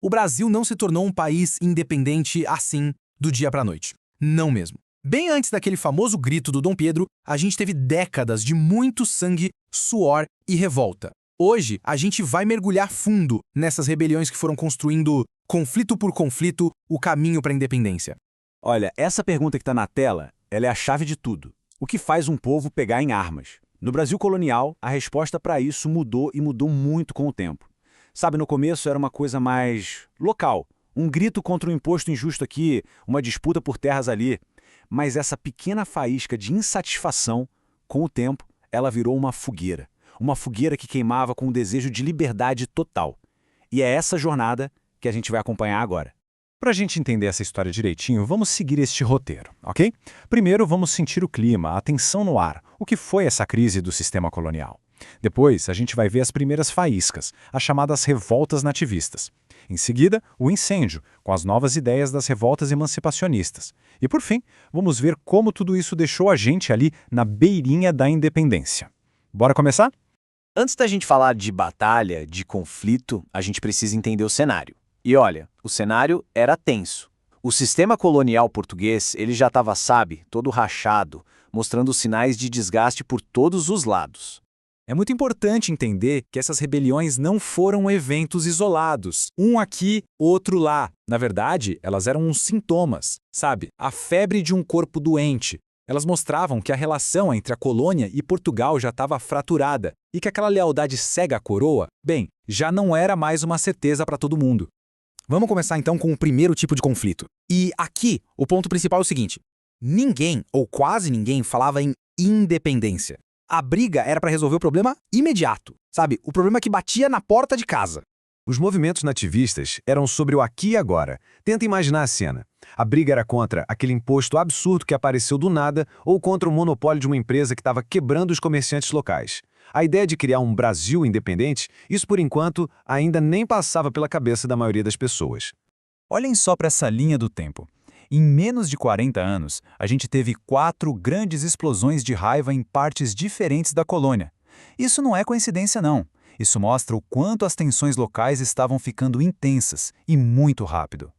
O Brasil não se tornou um país independente assim, do dia para a noite. Não mesmo. Bem antes daquele famoso grito do Dom Pedro, a gente teve décadas de muito sangue, suor e revolta. Hoje, a gente vai mergulhar fundo nessas rebeliões que foram construindo, conflito por conflito, o caminho para a independência. Olha, essa pergunta que está na tela, ela é a chave de tudo. O que faz um povo pegar em armas? No Brasil colonial, a resposta para isso mudou e mudou muito com o tempo. Sabe, no começo era uma coisa mais local. Um grito contra um imposto injusto aqui, uma disputa por terras ali. Mas essa pequena faísca de insatisfação, com o tempo, ela virou uma fogueira. Uma fogueira que queimava com um desejo de liberdade total. E é essa jornada que a gente vai acompanhar agora. Para a gente entender essa história direitinho, vamos seguir este roteiro, ok? Primeiro, vamos sentir o clima, a tensão no ar. O que foi essa crise do sistema colonial? Depois, a gente vai ver as primeiras faíscas, as chamadas revoltas nativistas. Em seguida, o incêndio, com as novas ideias das revoltas emancipacionistas. E por fim, vamos ver como tudo isso deixou a gente ali na beirinha da independência. Bora começar? Antes da gente falar de batalha, de conflito, a gente precisa entender o cenário. E olha, o cenário era tenso. O sistema colonial português, ele já estava, sabe, todo rachado, mostrando sinais de desgaste por todos os lados. É muito importante entender que essas rebeliões não foram eventos isolados, um aqui, outro lá. Na verdade, elas eram uns sintomas, sabe? A febre de um corpo doente. Elas mostravam que a relação entre a colônia e Portugal já estava fraturada e que aquela lealdade cega à coroa, bem, já não era mais uma certeza para todo mundo. Vamos começar então com o primeiro tipo de conflito. E aqui, o ponto principal é o seguinte: ninguém, ou quase ninguém, falava em independência. A briga era para resolver o problema imediato, sabe? O problema que batia na porta de casa. Os movimentos nativistas eram sobre o aqui e agora. Tenta imaginar a cena. A briga era contra aquele imposto absurdo que apareceu do nada ou contra o monopólio de uma empresa que estava quebrando os comerciantes locais. A ideia de criar um Brasil independente, isso por enquanto ainda nem passava pela cabeça da maioria das pessoas. Olhem só para essa linha do tempo. Em menos de 40 anos, a gente teve 4 grandes explosões de raiva em partes diferentes da colônia. Isso não é coincidência, não. Isso mostra o quanto as tensões locais estavam ficando intensas e muito rápido.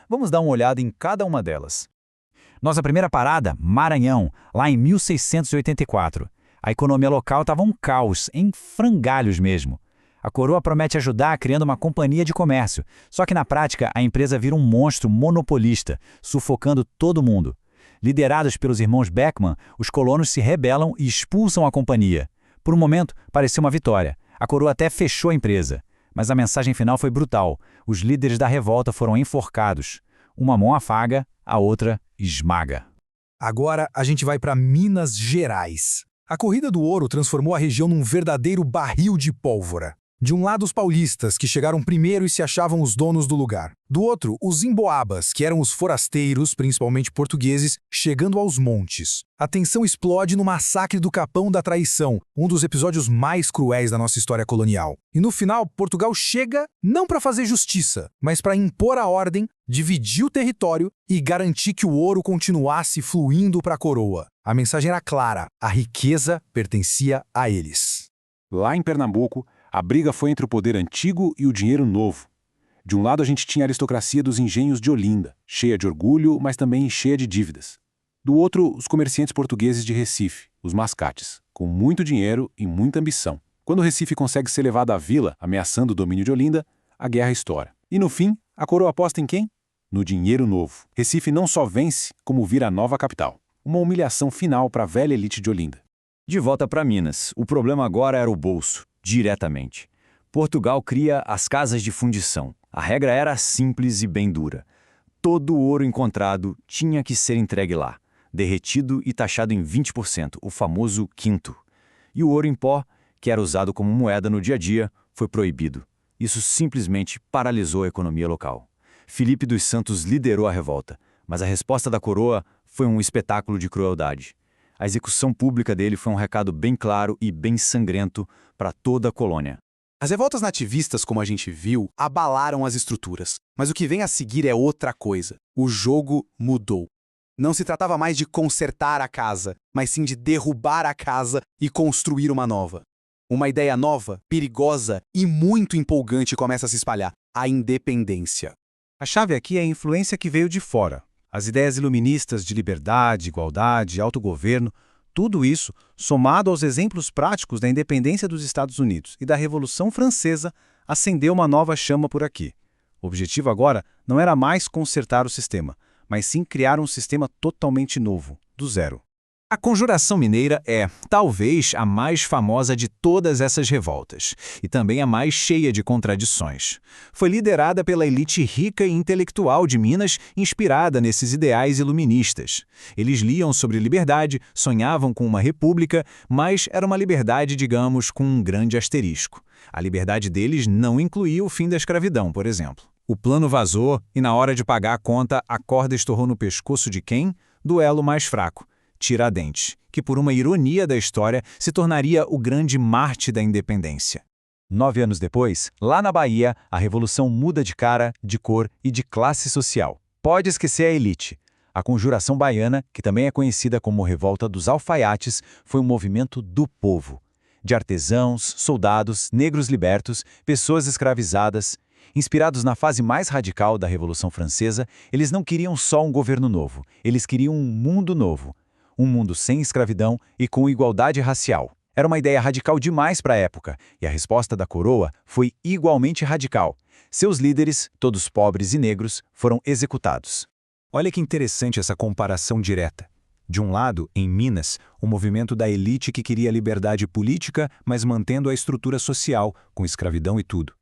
Vamos dar uma olhada em cada uma delas. Nossa primeira parada, Maranhão, lá em 1684. A economia local estava um caos, em frangalhos mesmo. A coroa promete ajudar criando uma companhia de comércio, só que na prática a empresa vira um monstro monopolista, sufocando todo mundo. Liderados pelos irmãos Beckman, os colonos se rebelam e expulsam a companhia. Por um momento, pareceu uma vitória. A coroa até fechou a empresa. Mas a mensagem final foi brutal. Os líderes da revolta foram enforcados. Uma mão afaga, a outra esmaga. Agora a gente vai para Minas Gerais. A corrida do ouro transformou a região num verdadeiro barril de pólvora. De um lado, os paulistas, que chegaram primeiro e se achavam os donos do lugar. Do outro, os emboabas, que eram os forasteiros, principalmente portugueses, chegando aos montes. A tensão explode no Massacre do Capão da Traição, um dos episódios mais cruéis da nossa história colonial. E no final, Portugal chega não para fazer justiça, mas para impor a ordem, dividir o território e garantir que o ouro continuasse fluindo para a coroa. A mensagem era clara: a riqueza pertencia a eles. Lá em Pernambuco, a briga foi entre o poder antigo e o dinheiro novo. De um lado a gente tinha a aristocracia dos engenhos de Olinda, cheia de orgulho, mas também cheia de dívidas. Do outro, os comerciantes portugueses de Recife, os mascates, com muito dinheiro e muita ambição. Quando Recife consegue ser levado à vila, ameaçando o domínio de Olinda, a guerra estoura. E no fim, a coroa aposta em quem? No dinheiro novo. Recife não só vence, como vira a nova capital. Uma humilhação final para a velha elite de Olinda. De volta para Minas, o problema agora era o bolso. Diretamente. Portugal cria as casas de fundição. A regra era simples e bem dura. Todo o ouro encontrado tinha que ser entregue lá, derretido e taxado em 20%, o famoso quinto. E o ouro em pó, que era usado como moeda no dia a dia, foi proibido. Isso simplesmente paralisou a economia local. Filipe dos Santos liderou a revolta, mas a resposta da coroa foi um espetáculo de crueldade. A execução pública dele foi um recado bem claro e bem sangrento para toda a colônia. As revoltas nativistas, como a gente viu, abalaram as estruturas. Mas o que vem a seguir é outra coisa. O jogo mudou. Não se tratava mais de consertar a casa, mas sim de derrubar a casa e construir uma nova. Uma ideia nova, perigosa e muito empolgante começa a se espalhar. a independência. A chave aqui é a influência que veio de fora. As ideias iluministas de liberdade, igualdade, autogoverno, tudo isso, somado aos exemplos práticos da independência dos Estados Unidos e da Revolução Francesa, acendeu uma nova chama por aqui. O objetivo agora não era mais consertar o sistema, mas sim criar um sistema totalmente novo, do zero. A Conjuração Mineira é, talvez, a mais famosa de todas essas revoltas, e também a mais cheia de contradições. Foi liderada pela elite rica e intelectual de Minas, inspirada nesses ideais iluministas. Eles liam sobre liberdade, sonhavam com uma república, mas era uma liberdade, digamos, com um grande asterisco. A liberdade deles não incluía o fim da escravidão, por exemplo. O plano vazou e, na hora de pagar a conta, a corda estourou no pescoço de quem? Do elo mais fraco. Tiradentes, que por uma ironia da história se tornaria o grande Marte da independência. 9 anos depois, lá na Bahia, a revolução muda de cara, de cor e de classe social. Pode esquecer a elite. A Conjuração Baiana, que também é conhecida como Revolta dos Alfaiates, foi um movimento do povo. De artesãos, soldados, negros libertos, pessoas escravizadas. Inspirados na fase mais radical da Revolução Francesa, eles não queriam só um governo novo, eles queriam um mundo novo. Um mundo sem escravidão e com igualdade racial. Era uma ideia radical demais para a época, e a resposta da coroa foi igualmente radical. Seus líderes, todos pobres e negros, foram executados. Olha que interessante essa comparação direta. De um lado, em Minas, o movimento da elite que queria liberdade política, mas mantendo a estrutura social, com escravidão e tudo.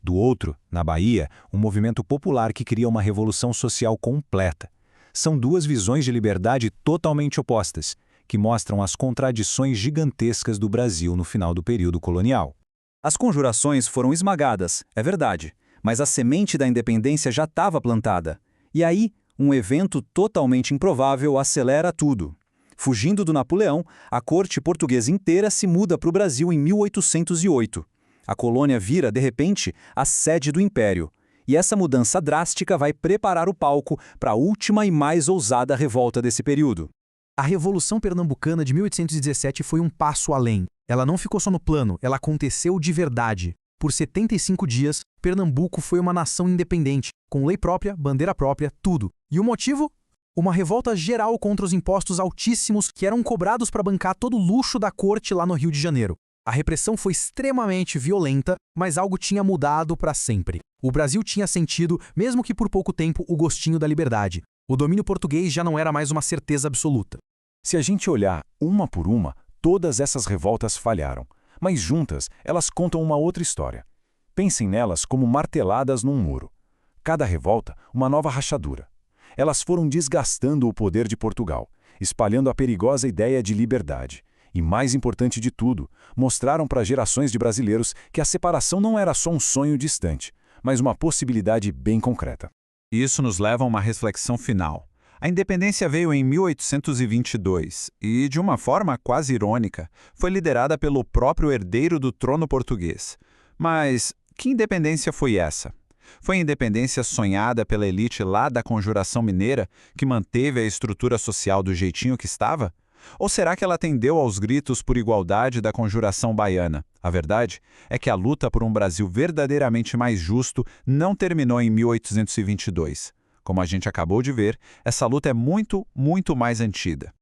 Do outro, na Bahia, um movimento popular que queria uma revolução social completa. São duas visões de liberdade totalmente opostas, que mostram as contradições gigantescas do Brasil no final do período colonial. As conjurações foram esmagadas, é verdade, mas a semente da independência já estava plantada. E aí, um evento totalmente improvável acelera tudo. Fugindo do Napoleão, a corte portuguesa inteira se muda para o Brasil em 1808. A colônia vira, de repente, a sede do império. E essa mudança drástica vai preparar o palco para a última e mais ousada revolta desse período. A Revolução Pernambucana de 1817 foi um passo além. Ela não ficou só no plano, ela aconteceu de verdade. Por 75 dias, Pernambuco foi uma nação independente, com lei própria, bandeira própria, tudo. E o motivo? Uma revolta geral contra os impostos altíssimos que eram cobrados para bancar todo o luxo da corte lá no Rio de Janeiro. A repressão foi extremamente violenta, mas algo tinha mudado para sempre. O Brasil tinha sentido, mesmo que por pouco tempo, o gostinho da liberdade. O domínio português já não era mais uma certeza absoluta. Se a gente olhar uma por uma, todas essas revoltas falharam, mas juntas elas contam uma outra história. Pensem nelas como marteladas num muro. Cada revolta, uma nova rachadura. Elas foram desgastando o poder de Portugal, espalhando a perigosa ideia de liberdade. E mais importante de tudo, mostraram para gerações de brasileiros que a separação não era só um sonho distante, mas uma possibilidade bem concreta. Isso nos leva a uma reflexão final. A independência veio em 1822 e, de uma forma quase irônica, foi liderada pelo próprio herdeiro do trono português. Mas que independência foi essa? Foi a independência sonhada pela elite lá da Conjuração Mineira que manteve a estrutura social do jeitinho que estava? Ou será que ela atendeu aos gritos por igualdade da Conjuração Baiana? A verdade é que a luta por um Brasil verdadeiramente mais justo não terminou em 1822. Como a gente acabou de ver, essa luta é muito, muito mais antiga.